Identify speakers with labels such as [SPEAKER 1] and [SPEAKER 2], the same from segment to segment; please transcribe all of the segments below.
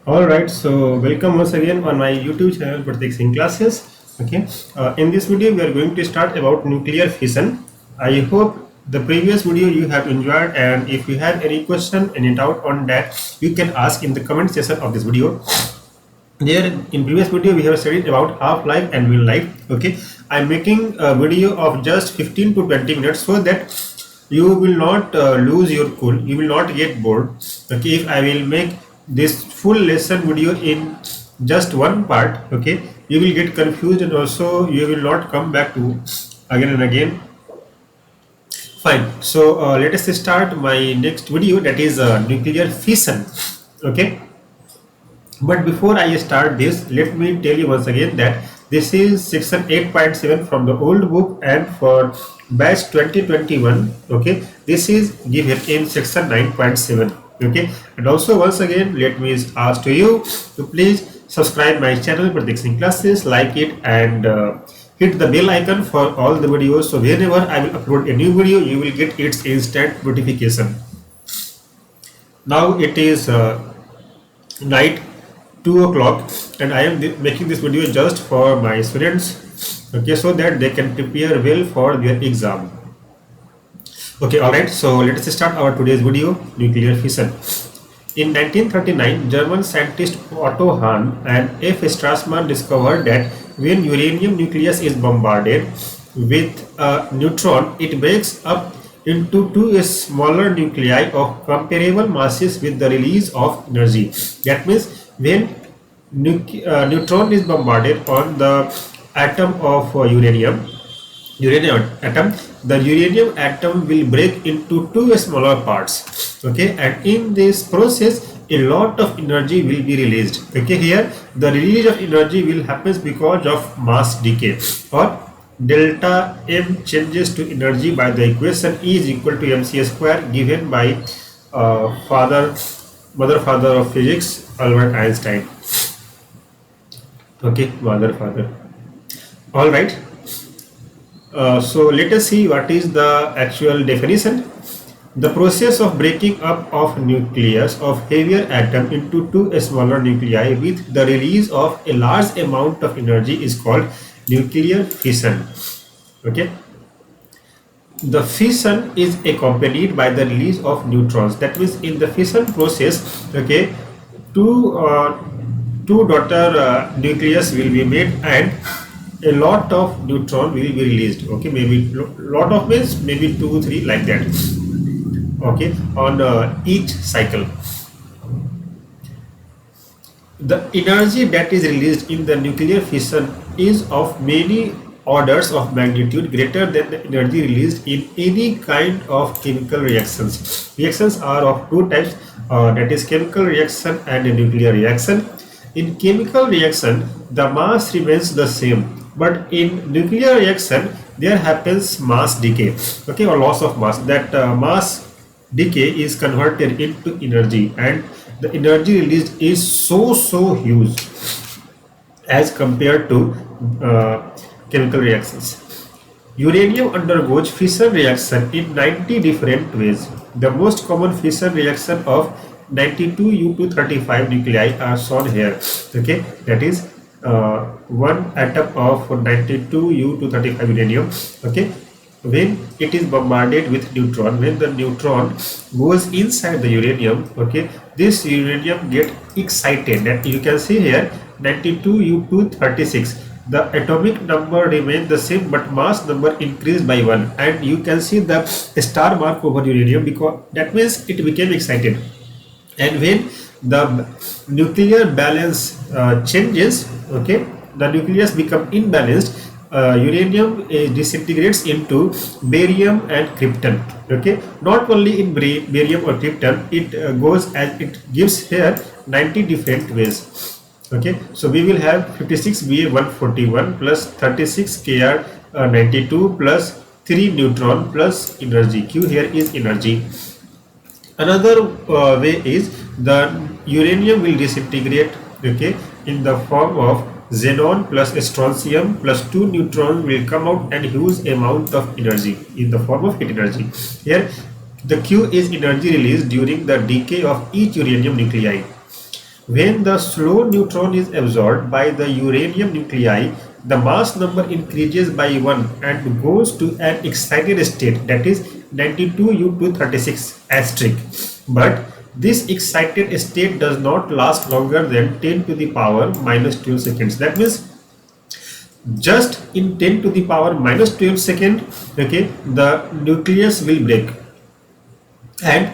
[SPEAKER 1] All right, so welcome once again on my YouTube channel Pratik Singh Classes. Okay, in this video we are going to start about nuclear fission. I hope the previous video you have enjoyed, and if you have any question, any doubt on that, you can ask in the comment section of this video. There in previous video we have studied about half life and real life. Okay, I'm making a video of just 15 to 20 minutes so that you will not lose your cool, you will not get bored. Okay, if I will make this full lesson video in just one part, okay, you will get confused and also you will not come back to again and again. Fine, so let us start my next video, that is nuclear fission. Okay, but before I start this, let me tell you once again that this is section 8.7 from the old book, and for batch 2021, okay, this is given in section 9.7. Okay, and also once again let me ask to you to please subscribe my channel Pratik Singh Classes, like it, and hit the bell icon for all the videos, so whenever I will upload a new video you will get its instant notification. Now it is night 2 o'clock, and I am making this video just for my students, okay, so that they can prepare well for their exam. Okay, all right, so let us start our today's video, nuclear fission. In 1939, German scientist Otto Hahn and F. Strassmann discovered that when uranium nucleus is bombarded with a neutron, it breaks up into two smaller nuclei of comparable masses with the release of energy. That means when neutron is bombarded on the atom of uranium atom, the uranium atom will break into two smaller parts. Okay, and in this process a lot of energy will be released. Okay, here the release of energy will happen because of mass decay, or delta M changes to energy by the equation E is equal to mc square, given by father of physics Albert Einstein. Okay, father. All right, so let us see what is the actual definition. The process of breaking up of nucleus of heavier atom into two smaller nuclei with the release of a large amount of energy is called nuclear fission. Okay, the fission is accompanied by the release of neutrons. That means in the fission process, okay, two daughter nucleus will be made and a lot of neutron will be released. Okay, maybe lot of means maybe 2 3 like that. Okay, on each cycle. The energy that is released in the nuclear fission is of many orders of magnitude greater than the energy released in any kind of chemical reactions. Reactions are of two types, that is chemical reaction and a nuclear reaction. In chemical reaction, the mass remains the same, but in nuclear reaction there happens mass decay, okay, or loss of mass. That mass decay is converted into energy, and the energy released is so huge as compared to chemical reactions. Uranium undergoes fission reaction in 90 different ways. The most common fission reaction of 92U235 nuclei are shown here. Okay, that is one atom of 92U235 uranium. Okay, when it is bombarded with neutron, when the neutron goes inside the uranium, okay, this uranium get excited. That you can see here 92U236. The atomic number remains the same, but mass number increased by 1, and you can see the star mark over uranium because that means it became excited. And when the nuclear balance changes, okay, the nucleus become imbalanced, uranium disintegrates into barium and krypton. Okay, not only in barium or krypton, it goes as it gives here 90 different ways. Okay, so we will have 56Ba141 plus 36Kr92 plus 3 neutron plus energy. Q here is energy. Another way is the uranium will disintegrate, okay, in the form of xenon plus strontium plus 2 neutrons will come out and huge amount of energy in the form of heat energy. Here the Q is energy released during the decay of each uranium nuclei. When the slow neutron is absorbed by the uranium nuclei, the mass number increases by 1 and goes to an excited state, that is 92U236 asterisk. But this excited state does not last longer than 10 to the power minus 12 seconds. That means just in 10 to the power minus 12 second, okay, the nucleus will break and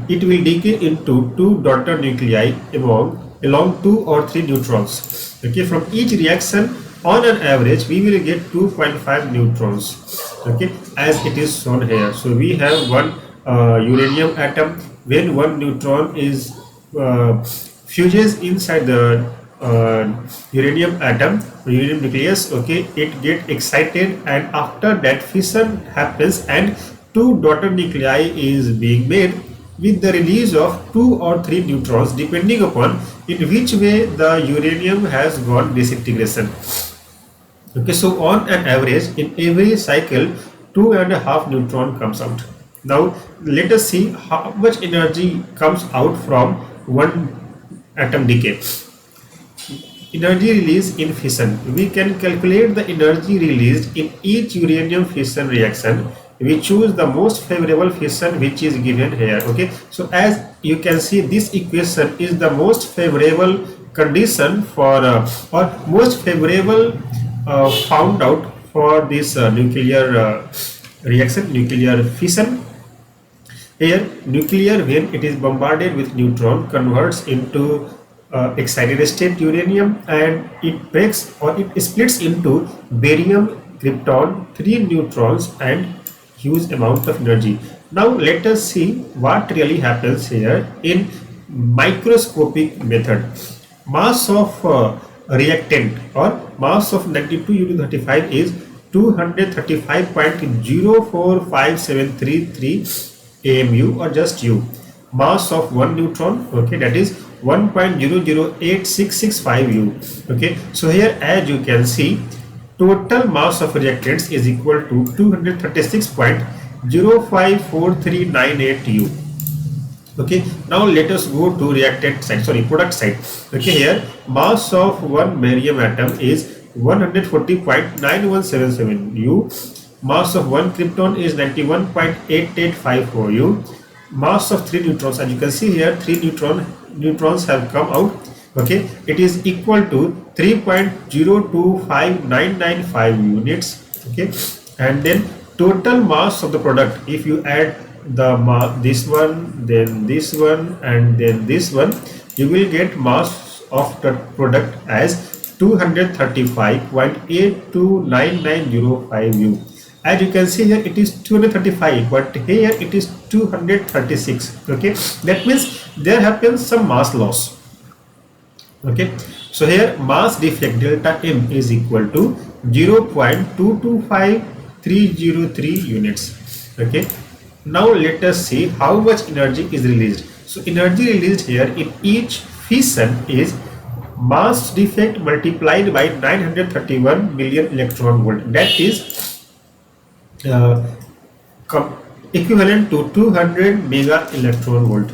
[SPEAKER 1] it will decay into two daughter nuclei along 2 or 3 neutrons. Okay, from each reaction on an average we will get 2.5 neutrons, okay, as it is shown here. So we have one uranium atom. When one neutron is fuses inside the uranium atom, uranium nucleus, okay, it get excited, and after that fission happens and two daughter nuclei is being made with the release of 2 or 3 neutrons depending upon in which way the uranium has gone disintegration. Okay, so on an average in every cycle 2.5 neutron comes out. Now let us see how much energy comes out from one atom decay. Energy release in fission. We can calculate the energy released in each uranium fission reaction. We choose the most favorable fission which is given here. Okay, so as you can see, this equation is the most favorable condition for or most favorable found out for this nuclear reaction, nuclear fission. Here nuclear, when it is bombarded with neutron, converts into excited state uranium and it breaks or it splits into barium, krypton, 3 neutrons and huge amount of energy. Now let us see what really happens here in microscopic method. Mass of reactant or mass of 92U235 is 235.045733 AMU or just U. Mass of one neutron, okay, that is 1.008665 U. Okay, so here as you can see, total mass of reactants is equal to 236.054398 U. Okay, now let us go to reactant side, sorry, product side. Okay, here mass of one barium atom is 140.9177 U. Mass of one krypton is 91.8854 U. Mass of 3 neutrons, as you can see here, 3 neutrons have come out. Okay, it is equal to 3.025995 units. Okay, and then total mass of the product, if you add the this one, then this one, and then this one, you will get mass of the product as 235.829905 U. As you can see here, it is 235, but here it is 236. Okay, that means there happens some mass loss. Okay, so here mass defect delta M is equal to 0.225303 units. Okay, now let us see how much energy is released. So energy released here in each fission is mass defect multiplied by 931 million electron volt. That is equivalent to 200 mega electron volt.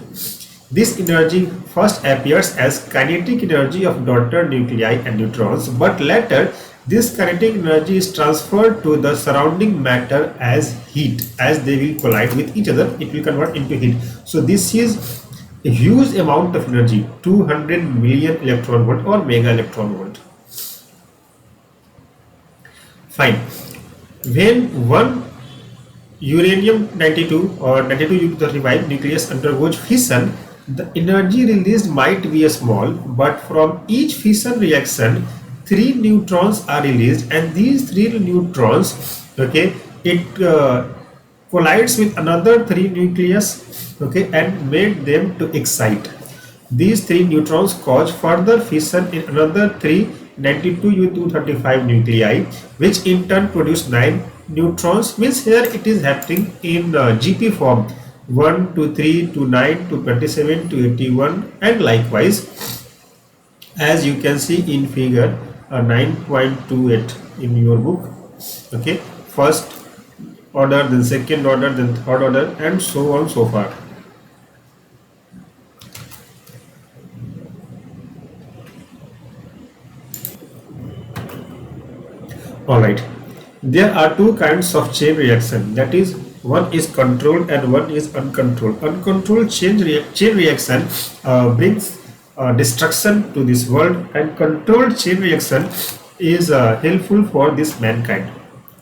[SPEAKER 1] This energy first appears as kinetic energy of daughter nuclei and neutrons, but later this kinetic energy is transferred to the surrounding matter as heat. As they will collide with each other, it will convert into heat. So this is a huge amount of energy, 200 million electron volt or mega electron volt. Fine. When one uranium 92 or 92U235 nucleus undergoes fission, the energy released might be a small, but from each fission reaction 3 neutrons are released, and these 3 neutrons, okay, it collides with another 3 nucleus, okay, and made them to excite. These 3 neutrons cause further fission in another 3 92U235 nuclei, which in turn produce 9 neutrons. Means here it is happening in GP form, 1 to 3 to 9 to 27 to 81, and likewise as you can see in figure 9.28 in your book. Okay, first order, then second order, then third order, and so on so far. All right. There are two kinds of chain reaction. That is, one is controlled and one is uncontrolled. Uncontrolled chain reaction brings destruction to this world, and controlled chain reaction is helpful for this mankind.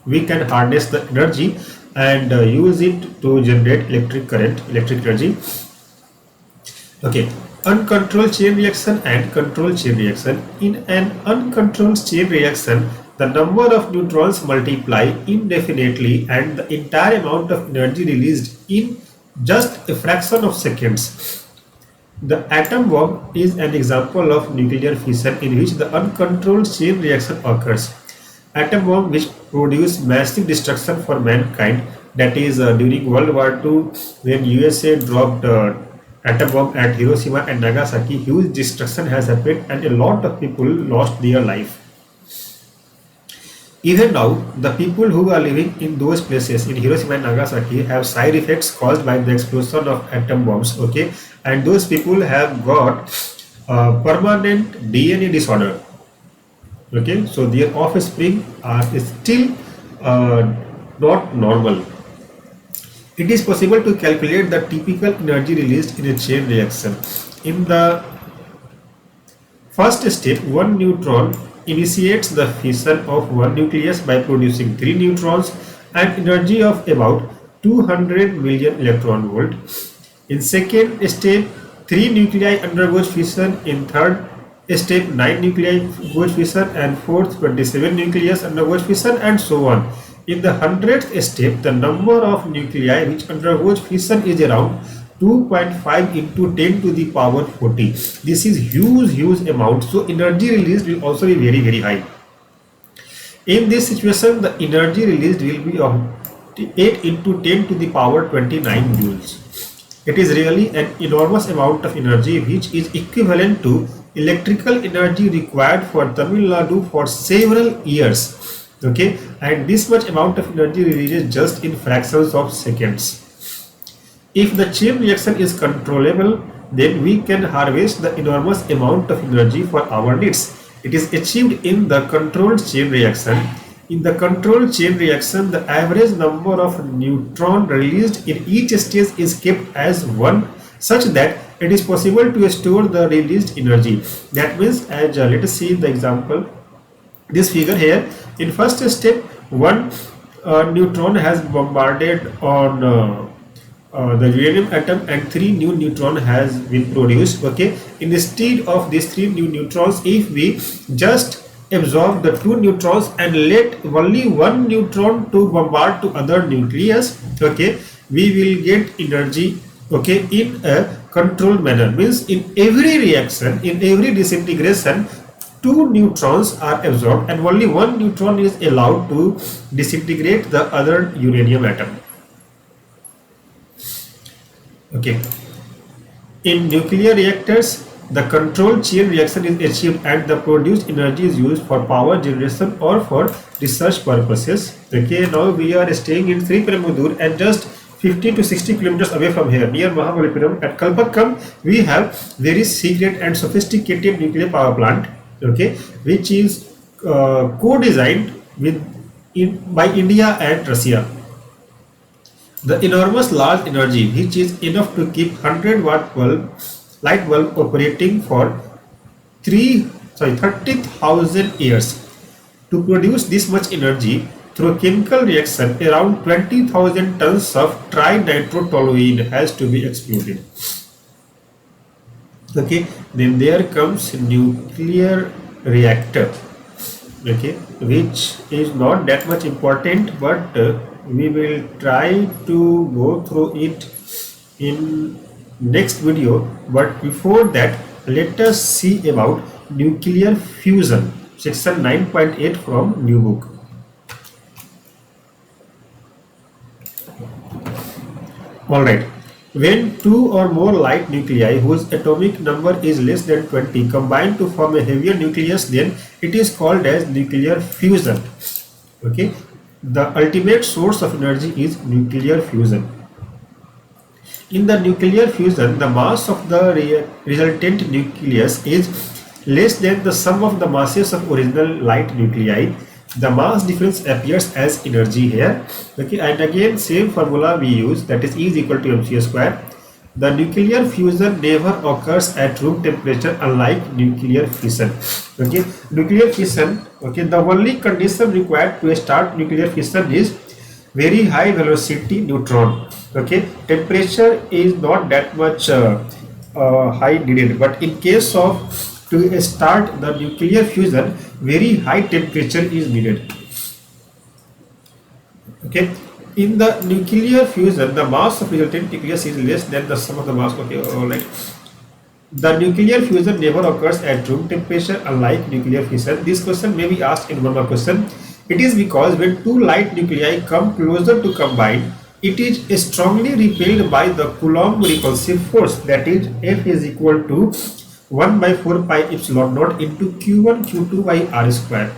[SPEAKER 1] We can harness the energy and use it to generate electric current, electric energy. Okay, uncontrolled chain reaction and controlled chain reaction. In an uncontrolled chain reaction, the number of neutrons multiply indefinitely and the entire amount of energy released in just a fraction of seconds. The atom bomb is an example of nuclear fission in which the uncontrolled chain reaction occurs. Atom bomb which produced massive destruction for mankind, that is during World War II when USA dropped atom bomb at Hiroshima and Nagasaki, huge destruction has happened and a lot of people lost their life. Even now, the people who are living in those places in Hiroshima and Nagasaki have side effects caused by the explosion of atom bombs. Okay, and those people have got permanent DNA disorder. Okay, so their offspring are still not normal. It is possible to calculate the typical energy released in a chain reaction. In the first step, one neutron initiates the fission of one nucleus by producing 3 neutrons and energy of about 200 million electron volt. In second step, 3 nuclei undergoes fission. In third step, 9 nuclei undergoes fission, and fourth 27 nucleus undergoes fission, and so on. In the 100th step, the number of nuclei which undergoes fission is around 2.5 into 10 to the power 40. This is huge amount. So energy released will also be very high. In this situation, the energy released will be of 8 into 10 to the power 29 joules. It is really an enormous amount of energy which is equivalent to electrical energy required for Tamil Nadu for several years. Okay, and this much amount of energy releases just in fractions of seconds. If the chain reaction is controllable, then we can harvest the enormous amount of energy for our needs. It is achieved in the controlled chain reaction. In the controlled chain reaction, the average number of neutrons released in each stage is kept as 1, such that it is possible to store the released energy. That means, as let us see the example, this figure here. In first step, one neutron has bombarded on the uranium atom and 3 new neutrons has been produced. Okay, instead of these 3 new neutrons, if we just absorb the 2 neutrons and let only 1 neutron to bombard to other nucleus, okay, we will get energy, okay, in a controlled manner. Means in every reaction, in every disintegration, 2 neutrons are absorbed and only 1 neutron is allowed to disintegrate the other uranium atom. Okay. In nuclear reactors, the controlled chain reaction is achieved and the produced energy is used for power generation or for research purposes. Okay, now we are staying in Sri Perumbudur and just 50 to 60 kilometers away from here, near Mahabalipuram at Kalpakkam, we have very secret and sophisticated nuclear power plant. Okay, which is co-designed by India and Russia. The enormous large energy, which is enough to keep 100-watt light bulb operating for 30,000 years. To produce this much energy through chemical reaction, around 20,000 tons of trinitrotoluene has to be exploded. Okay, then there comes nuclear reactor, okay, which is not that much important, but we will try to go through it in next video. But before that, let us see about nuclear fusion, section 9.8 from new book. All right. When 2 or more light nuclei whose atomic number is less than 20 combine to form a heavier nucleus, then it is called as nuclear fusion. Okay, the ultimate source of energy is nuclear fusion. In the nuclear fusion, the mass of the resultant nucleus is less than the sum of the masses of original light nuclei. the mass difference appears as energy here. Okay, and again same formula we use, that is E is equal to mc square. The nuclear fusion never occurs at room temperature, unlike nuclear fission. Okay, nuclear fission, okay, the only condition required to start nuclear fission is very high velocity neutron. Okay, temperature is not that much high needed, but in case of to start the nuclear fusion, very high temperature is needed. Okay, in the nuclear fusion, the mass of resultant nucleus is less than the sum of the mass. Okay, all right. The nuclear fusion never occurs at room temperature, unlike nuclear fission. This question may be asked in one more question. It is because when two light nuclei come closer to combine, it is strongly repelled by the Coulomb repulsive force, that is F is equal to 1 by 4 pi epsilon naught into Q1 Q2 by R square.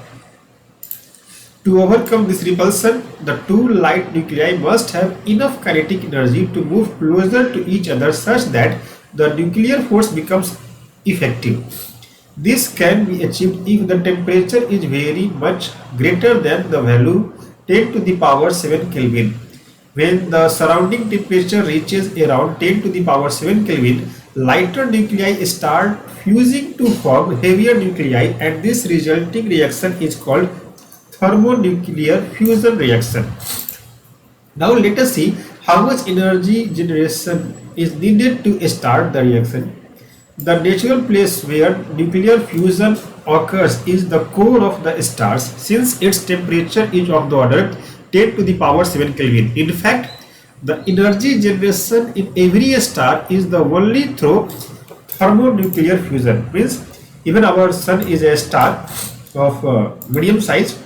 [SPEAKER 1] To overcome this repulsion, the two light nuclei must have enough kinetic energy to move closer to each other such that the nuclear force becomes effective. This can be achieved if the temperature is very much greater than the value 10 to the power 7 Kelvin. When the surrounding temperature reaches around 10 to the power 7 Kelvin, lighter nuclei start fusing to form heavier nuclei, and this resulting reaction is called thermonuclear fusion reaction. Now let us see how much energy generation is needed to start the reaction. The natural place where nuclear fusion occurs is the core of the stars, since its temperature is of the order 10 to the power 7 Kelvin. In fact, the energy generation in every star is the only through thermonuclear fusion. Means even our sun is a star of medium size.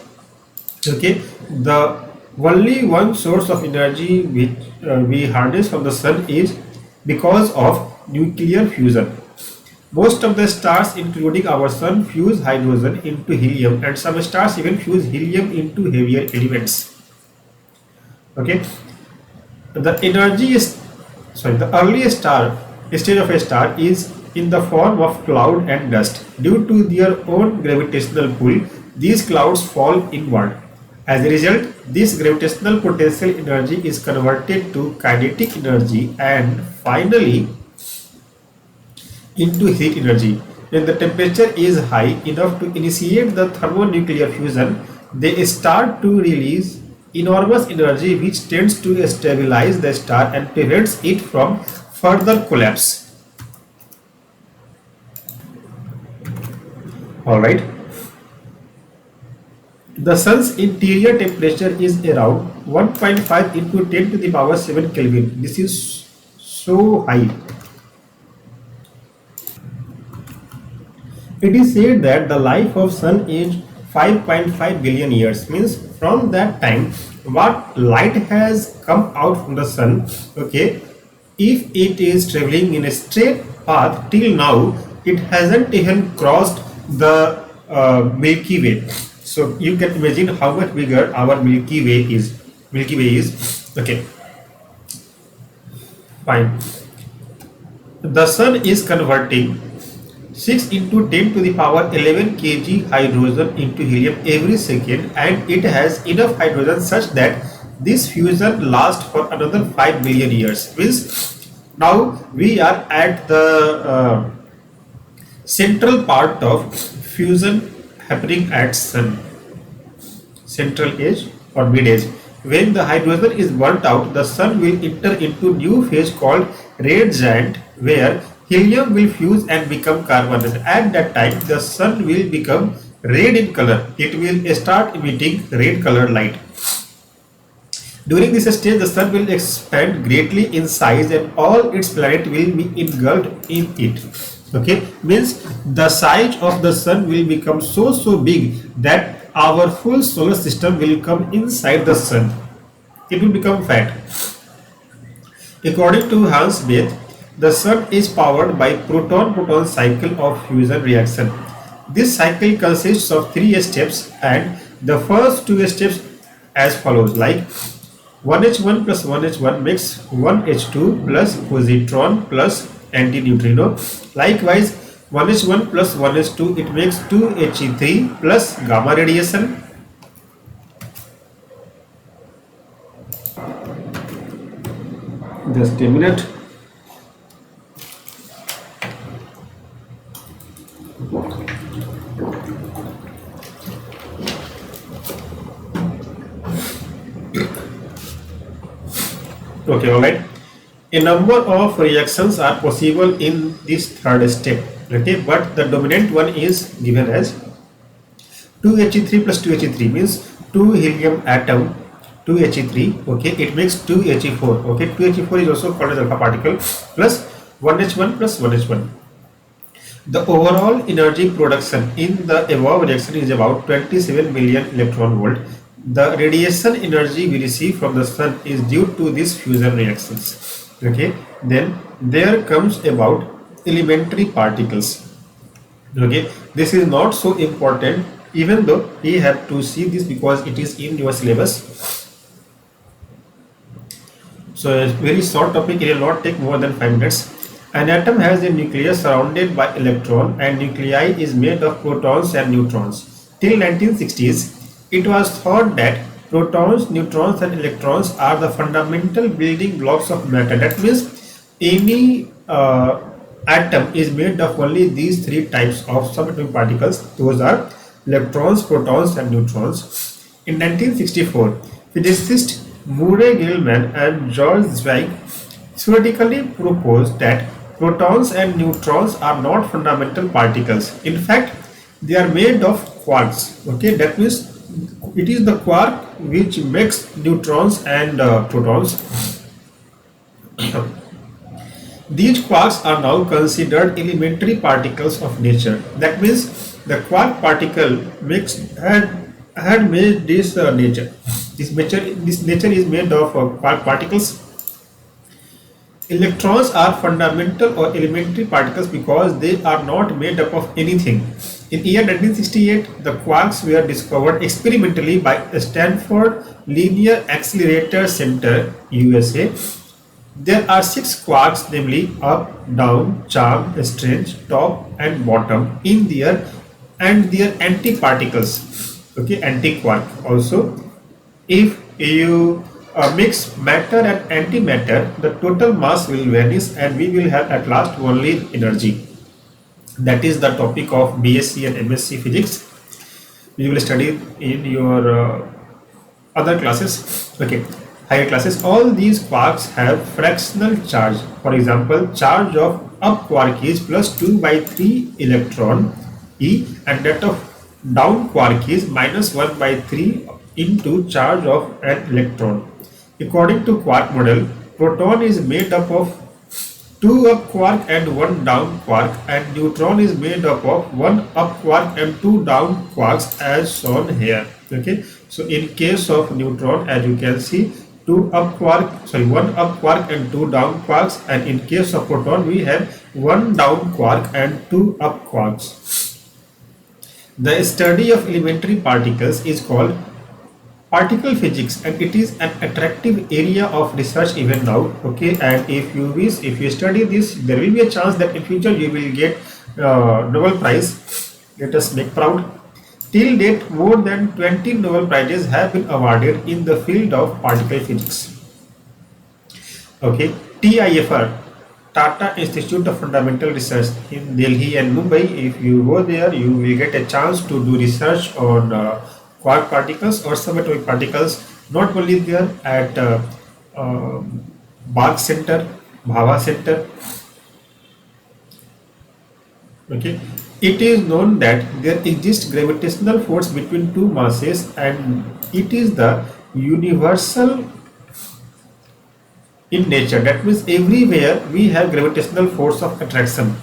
[SPEAKER 1] Okay, the only one source of energy which we harness from the sun is because of nuclear fusion. Most of the stars, including our sun, fuse hydrogen into helium, and some stars even fuse helium into heavier elements. Okay, the energy is the earliest stage of a star is in the form of cloud and dust. Due to their own gravitational pull, these clouds fall inward. As a result, this gravitational potential energy is converted to kinetic energy and finally into heat energy. When the temperature is high enough to initiate the thermonuclear fusion, they start to release enormous energy which tends to stabilize the star and prevents it from further collapse. Alright. The sun's interior temperature is around 1.5 into 10 to the power 7 Kelvin. This is so high. It is said that the life of sun is 5.5 billion years. Means from that time what light has come out from the sun, okay, if it is traveling in a straight path till now, it hasn't even crossed the Milky Way. So you can imagine how much bigger our Milky Way is. Okay, fine. The sun is converting 6 into 10 to the power 11 kg hydrogen into helium every second, and it has enough hydrogen such that this fusion lasts for another 5 billion years. Means now we are at the central part of fusion happening at sun, central age or mid age. When the hydrogen is burnt out, the sun will enter into new phase called red giant, where helium will fuse and become carbon, and at that time the sun will become red in color. It will start emitting red colored light. During this stage, the sun will expand greatly in size and all its planets will be engulfed in it. Okay, means the size of the sun will become so big that our full solar system will come inside the sun. It will become fat. According to Hans Bethe, the sun is powered by proton-proton cycle of fusion reaction. This cycle consists of 3 steps, and the first 2 steps as follows, like 1h1 plus 1h1 makes 1h2 plus positron plus antineutrino. Likewise, 1h1 plus 1h2 it makes 2he3 plus gamma radiation. Just a minute. Okay, all right. A number of reactions are possible in this third step. Okay, but the dominant one is given as 2He3 plus 2He3 means 2 helium atom, 2He3. Okay, it makes 2He4. Okay, 2He4 is also called as alpha particle, plus 1H1 plus 1H1. The overall energy production in the above reaction is about 27 million electron volt. The radiation energy we receive from the sun is due to these fusion reactions. Okay, then there comes about elementary particles. Okay, this is not so important, even though you have to see this because it is in your syllabus. So a very short topic, it will not take more than 5 minutes. An atom has a nucleus surrounded by electron and nuclei is made of protons and neutrons. Till 1960s, it was thought that protons, neutrons and electrons are the fundamental building blocks of matter. That means any atom is made of only these three types of subatomic particles. Those are electrons, protons and neutrons. In 1964, physicists Murray Gell-Mann and George Zweig theoretically proposed that protons and neutrons are not fundamental particles. In fact, they are made of quarks. Okay, that means it is the quark which makes neutrons and protons. These quarks are now considered elementary particles of nature. That means the quark particle had made this nature. This nature is made of quark particles. Electrons are fundamental or elementary particles because they are not made up of anything. In year 1968, the quarks were discovered experimentally by Stanford Linear Accelerator Center, USA. There are 6 quarks, namely up, down, charm, strange, top and bottom in their and their antiparticles. Okay, antiquark also. If you mix matter and antimatter, the total mass will vanish and we will have at last only energy. That is the topic of BSc and MSc physics. We will study in your other classes. Okay, higher classes. All these quarks have fractional charge. For example, charge of up quark is plus 2 by 3 electron E, and that of down quark is minus 1 by 3 into charge of an electron. According to quark model, proton is made up of 2 up quark and 1 down quark, and neutron is made up of 1 up quark and 2 down quarks as shown here. Okay, so in case of neutron, as you can see, 1 up quark and 2 down quarks, and in case of proton we have 1 down quark and 2 up quarks. The study of elementary particles is called particle physics, and it is an attractive area of research even now. Okay, and if you wish, if you study this, there will be a chance that in future you will get Nobel Prize. Let us make proud. Till date, more than 20 Nobel Prizes have been awarded in the field of particle physics. Okay, TIFR, Tata Institute of Fundamental Research in Delhi and Mumbai. If you go there, you will get a chance to do research on quark particles or subatomic particles. Not only there at Bach Center, Bhava Center. Okay, it is known that there exists gravitational force between two masses, and it is the universal in nature. That means everywhere we have gravitational force of attraction.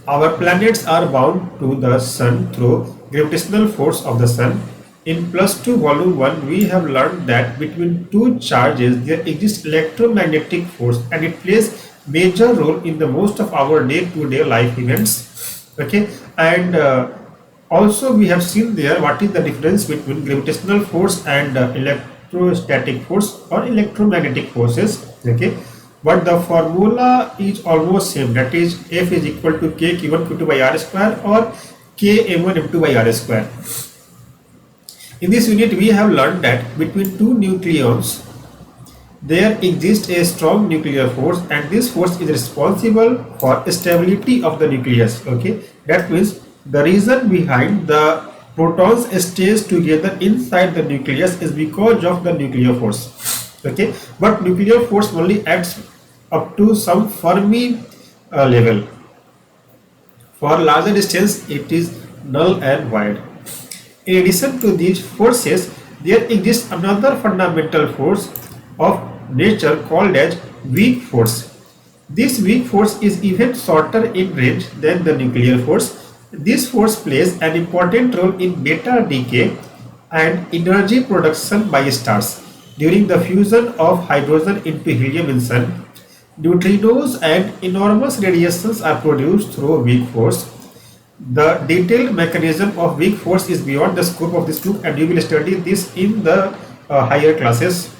[SPEAKER 1] Our planets are bound to the sun through gravitational force of the sun. In plus 2 volume 1, we have learned that between two charges there exists electromagnetic force, and it plays major role in the most of our day-to-day life events. Okay, and also we have seen there what is the difference between gravitational force and electrostatic force or electromagnetic forces. Okay, but the formula is almost same, that is F is equal to K Q1 Q2 by R square or K M1 M2 by R square. In this unit we have learned that between two nucleons there exists a strong nuclear force, and this force is responsible for stability of the nucleus. Okay, that means the reason behind the protons stays together inside the nucleus is because of the nuclear force. Okay, but nuclear force only acts up to some Fermi level. For larger distance, it is null and void. In addition to these forces, there exists another fundamental force of nature called as weak force. This weak force is even shorter in range than the nuclear force. This force plays an important role in beta decay and energy production by stars. During the fusion of hydrogen into helium in sun, neutrinos and enormous radiations are produced through weak force. The detailed mechanism of weak force is beyond the scope of this book, and you will study this in the higher classes.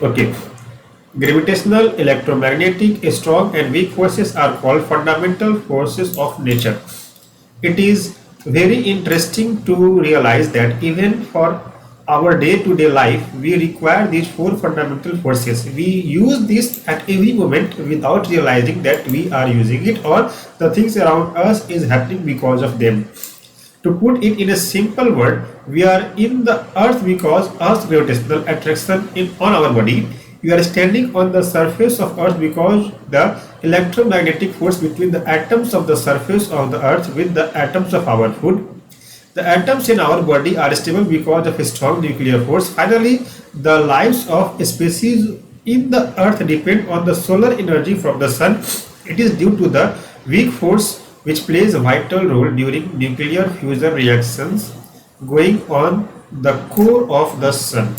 [SPEAKER 1] Okay. Gravitational, electromagnetic, strong and weak forces are called fundamental forces of nature. It is very interesting to realize that even for our day-to-day life, we require these four fundamental forces. We use this at every moment without realizing that we are using it, or the things around us is happening because of them. To put it in a simple word, we are in the earth because Earth's gravitational attraction on our body. We are standing on the surface of earth because the electromagnetic force between the atoms of the surface of the earth with the atoms of our food. The atoms in our body are stable because of a strong nuclear force. Finally, the lives of species in the earth depend on the solar energy from the sun. It is due to the weak force which plays a vital role during nuclear fusion reactions going on the core of the sun.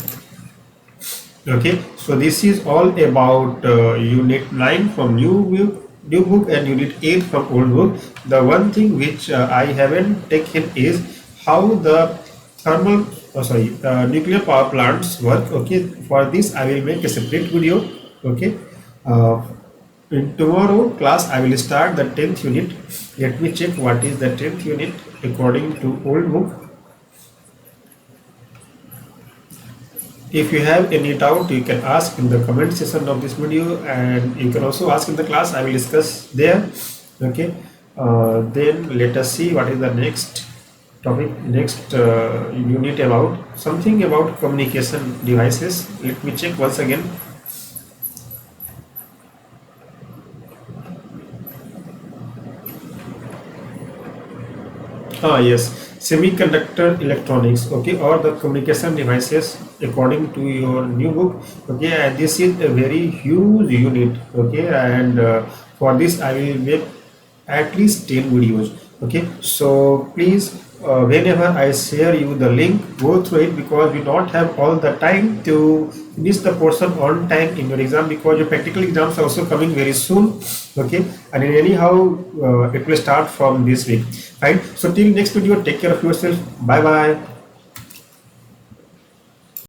[SPEAKER 1] Okay, so this is all about unit 9 from new book and unit 8 from old book. The one thing which I haven't taken is how the thermal nuclear power plants work. Okay, for this I will make a separate video. Okay, in tomorrow class I will start the 10th unit. Let me check what is the 10th unit according to old book. If you have any doubt, you can ask in the comment section of this video, and you can also ask in the class. I will discuss there. Okay, then let us see what is the next topic, next unit about something about communication devices. Let me check once again. Yes, semiconductor electronics. Okay, or the communication devices according to your new book. Okay, and this is a very huge unit. Okay, and for this I will make at least 10 videos. Okay, so please, whenever I share you the link, go through it, because we don't have all the time to finish the portion on time in your exam, because your practical exams are also coming very soon. Okay, and anyhow it will start from this week. Right, so till next video, take care of yourself. Bye bye.